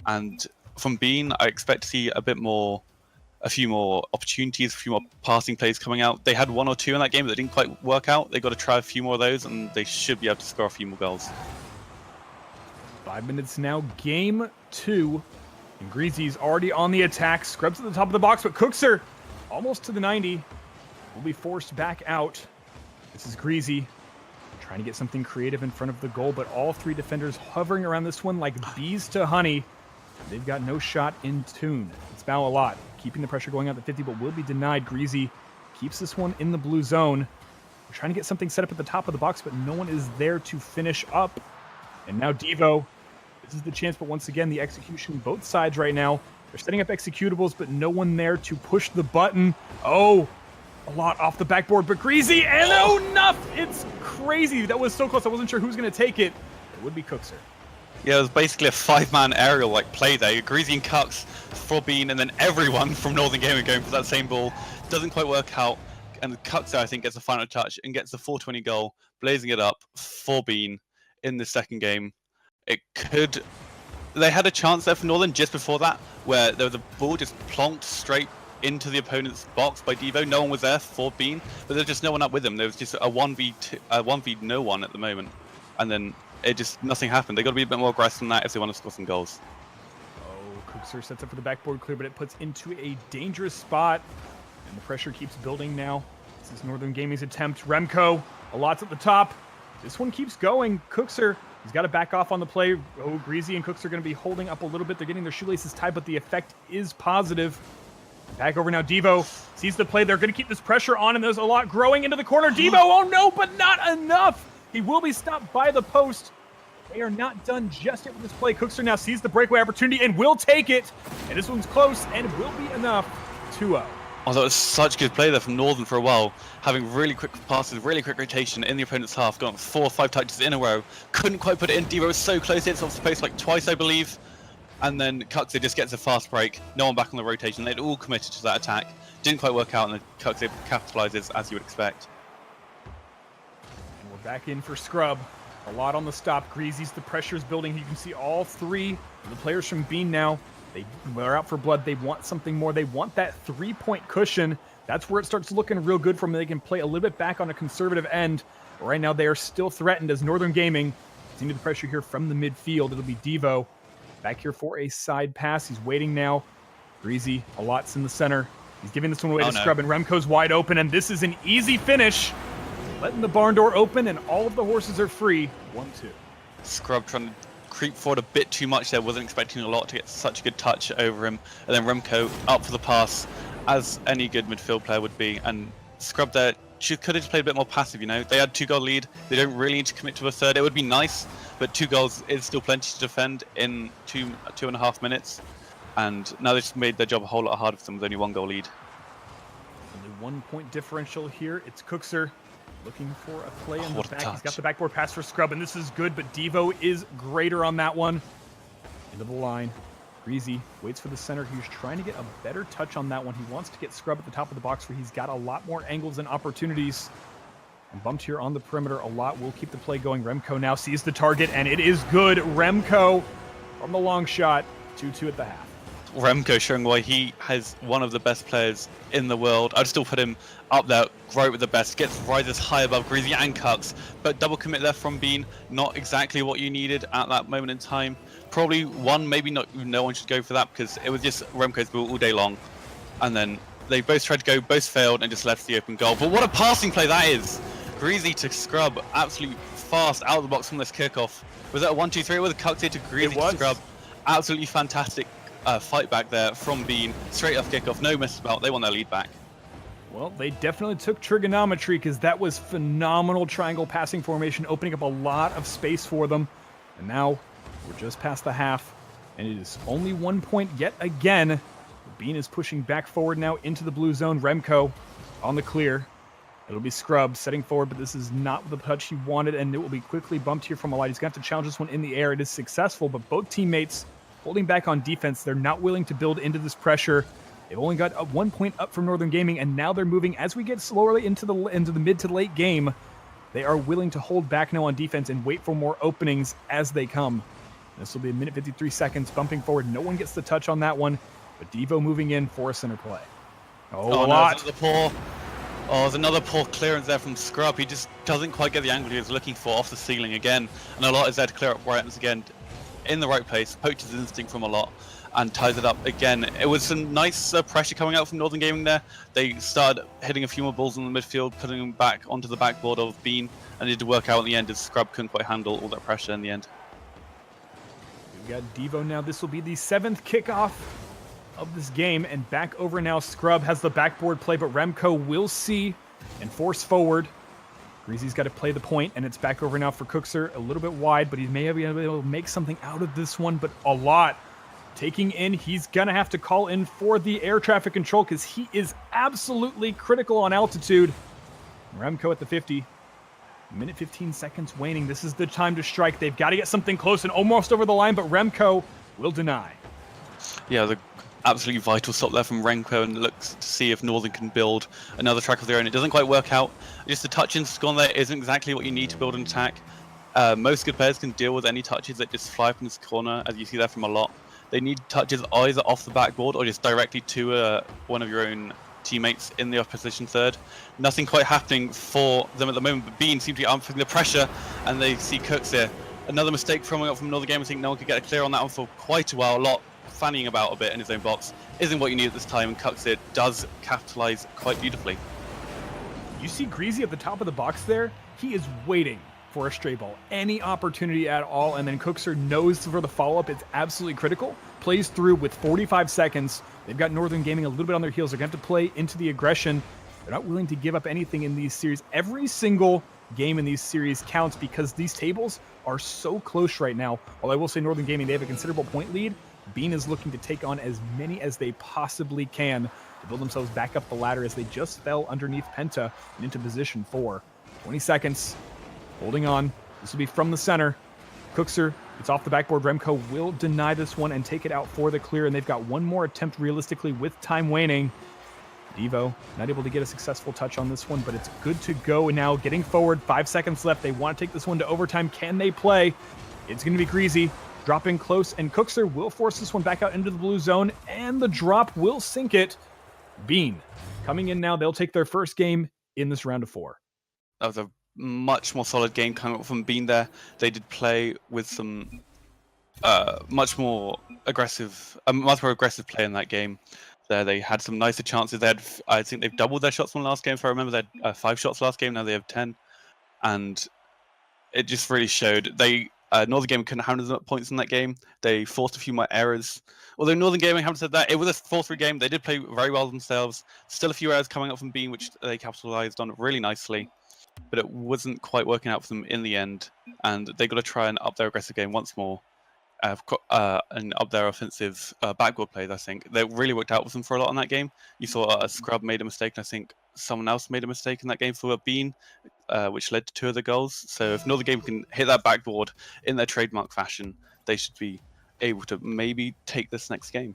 And from Bean, I expect to see a few more opportunities, a few more passing plays coming out. They had one or two in that game that didn't quite work out. They got to try a few more of those, and they should be able to score a few more goals. 5 minutes now, game 2. And Greasy's already on the attack. Scrubs at the top of the box, but Cookser almost to the 90. Will be forced back out. This is Greasy trying to get something creative in front of the goal, but all 3 defenders hovering around this one like bees to honey. They've got no shot in tune. It's Bow a lot, keeping the pressure going out to 50, but will be denied. Greasy keeps this one in the blue zone. We're trying to get something set up at the top of the box, but no one is there to finish up. And now Devo, this is the chance, but once again, the execution, both sides right now. They're setting up executables, but no one there to push the button. Oh, a lot off the backboard, but Greasy, and oh, enough! It's crazy. That was so close. I wasn't sure who was going to take it. It would be Cookser. Yeah, it was basically a 5-man aerial play there. Greasy and Cux for Bean, and then everyone from Northern Gaming going for that same ball. Doesn't quite work out, and Cux, I think, gets the final touch and gets the 420 goal, blazing it up for Bean in the second game. They had a chance there for Northern just before that, where there was a ball just plonked straight into the opponent's box by Devo. No one was there for Bean, but there's just no one up with him. There was just a 1v no one at the moment, and then nothing happened. They got to be a bit more aggressive than that if they want to score some goals. Oh, Cookser sets up for the backboard clear, but it puts into a dangerous spot, and the pressure keeps building now. This is Northern Gaming's attempt. Remco, a lot's at the top. This one keeps going. Cookser, he's got to back off on the play. Oh, Greasy and Cookser are going to be holding up a little bit. They're getting their shoelaces tied, but the effect is positive. Back over now, Devo sees the play. They're going to keep this pressure on, and there's a lot growing into the corner. Devo, oh no, but not enough. He will be stopped by the post. They are not done just yet with this play. Cookser now sees the breakaway opportunity and will take it. And this one's close and will be enough. 2-0. Oh, that was such good play there from Northern for a while. Having really quick passes, really quick rotation in the opponent's half. Got 4 or 5 touches in a row. Couldn't quite put it in. Devo was so close. It's off the post twice, I believe. And then Cuxer just gets a fast break. No one back on the rotation. They'd all committed to that attack. Didn't quite work out, and then Cuxer capitalizes as you would expect. And we're back in for Scrub. A lot on the stop. Greasy's, the pressure is building. You can see all 3 of the players from Bean now. They're out for blood. They want something more. They want that 3-point cushion. That's where it starts looking real good for them. They can play a little bit back on a conservative end. But right now, they are still threatened as Northern Gaming continue the pressure here from the midfield. It'll be Devo back here for a side pass. He's waiting now. Greasy, a lot's in the center. He's giving this one away to Scrub, and Remco's wide open, and this is an easy finish. Letting the barn door open, and all of the horses are free. 1-2. Scrub trying to creep forward a bit too much there. Wasn't expecting a lot to get such a good touch over him. And then Remco up for the pass, as any good midfield player would be. And Scrub there, she could have just played a bit more passive, you know. They had 2-goal lead. They don't really need to commit to a third. It would be nice, but 2 goals is still plenty to defend in 2.5 minutes. And now they've just made their job a whole lot harder for them with only 1 goal lead. Only 1 point differential here. It's Cookser looking for a play in the back. Touch. He's got the backboard pass for Scrub, and this is good, but Devo is greater on that one. Into the line. Greasy waits for the center. He's trying to get a better touch on that one. He wants to get Scrub at the top of the box where he's got a lot more angles and opportunities. And bumped here on the perimeter a lot. Will keep the play going. Remco now sees the target, and it is good. Remco from the long shot. 2-2 at the half. Remco showing why he has one of the best players in the world. I'd still put him up there, right with the best. Rises high above Greasy and Cux, but double commit there from Bean. Not exactly what you needed at that moment in time. Probably one, maybe not. No one should go for that because it was just Remco's ball all day long. And then they both tried to go, both failed, and just left the open goal. But what a passing play that is! Greasy to Scrub, absolutely fast out of the box from this kickoff. Was that a 1-2-3? It was a Cux here to Greasy to Scrub. Absolutely fantastic fight back there from Bean. Straight off kickoff, no mess about. They want their lead back. Well, they definitely took trigonometry because that was phenomenal triangle passing formation, opening up a lot of space for them. And now we're just past the half, and it is only 1 point yet again. Bean is pushing back forward now into the blue zone. Remco on the clear. It'll be Scrub setting forward, but this is not the touch he wanted, and it will be quickly bumped here from a light. He's going to have to challenge this one in the air. It is successful, but both teammates holding back on defense. They're not willing to build into this pressure. They've only got 1 point up from Northern Gaming, and now they're moving as we get slowly into the mid to late game. They are willing to hold back now on defense and wait for more openings as they come. This will be a minute 53 seconds, bumping forward. No one gets the touch on that one, but Devo moving in for a center play. Oh, a lot. There's another poor clearance there from Scrub. He just doesn't quite get the angle he was looking for off the ceiling again. And a lot is there to clear up Brightness again in the right place. Poaches instinct from a lot and ties it up again. It was some nice pressure coming out from Northern Gaming there. They started hitting a few more balls in the midfield, putting them back onto the backboard of Bean, and it did work out in the end as Scrub couldn't quite handle all that pressure in the end. We've got Devo now. This will be the 7th kickoff of this game, and back over now. Scrub has the backboard play, but Remco will see and force forward. Greasy's got to play the point, and it's back over now for Cookser. A little bit wide, but he may be able to make something out of this one, but a lot. Taking in, he's going to have to call in for the air traffic control because he is absolutely critical on altitude. Remco at the 50. Minute 15 seconds waning. This is the time to strike. They've got to get something close and almost over the line, but Remco will deny. Yeah, the absolutely vital stop there from Remco, and looks to see if Northern can build another track of their own. It doesn't quite work out. Just the touch in score there isn't exactly what you need to build an attack. Most good players can deal with any touches that just fly from this corner, as you see there from a lot. They need touches either off the backboard or just directly to one of your own teammates in the opposition third. Nothing quite happening for them at the moment, but Bean seems to be upping the pressure, and they see Cooks here. Another mistake from Northern Game. I think no one could get a clear on that one for quite a while. A lot fanning about a bit in his own box isn't what you need at this time, and Cuxid does capitalize quite beautifully. You see Greasy at the top of the box there? He is waiting for a stray ball, any opportunity at all, and then Cookser knows for the follow-up. It's absolutely critical. Plays through with 45 seconds. They've got Northern Gaming a little bit on their heels. They're going to have to play into the aggression. They're not willing to give up anything in these series. Every single game in these series counts because these tables are so close right now. While I will say Northern Gaming, they have a considerable point lead. Bean is looking to take on as many as they possibly can to build themselves back up the ladder as they just fell underneath Penta and into position 4. 20 seconds. Holding on. This will be from the center. Cookser, it's off the backboard. Remco will deny this one and take it out for the clear, and they've got one more attempt realistically with time waning. Devo not able to get a successful touch on this one, but it's good to go now. Getting forward, 5 seconds left. They want to take this one to overtime. Can they play? It's going to be Greasy. Dropping close, and Cookser will force this one back out into the blue zone, and the drop will sink it. Bean coming in now. They'll take their first game in this round of 4. That was a much more solid game coming up from Bean there. They did play with some much more aggressive play in that game. There, they had some nicer chances. They had, I think they've doubled their shots from last game. If I remember, they had 5 shots last game. Now they have 10, and it just really showed. They Northern Gaming couldn't handle enough points in that game. They forced a few more errors. Although Northern Gaming haven't said that, it was a 4-3 game. They did play very well themselves. Still a few errors coming up from Bean, which they capitalized on really nicely. But it wasn't quite working out for them in the end. And they got to try and up their aggressive game once more. And up their offensive backboard plays, I think. They really worked out with them for a lot in that game. You saw Scrub made a mistake, and I think someone else made a mistake in that game for Bean, which led to 2 of the goals. So if Northern Game can hit that backboard in their trademark fashion, they should be able to maybe take this next game.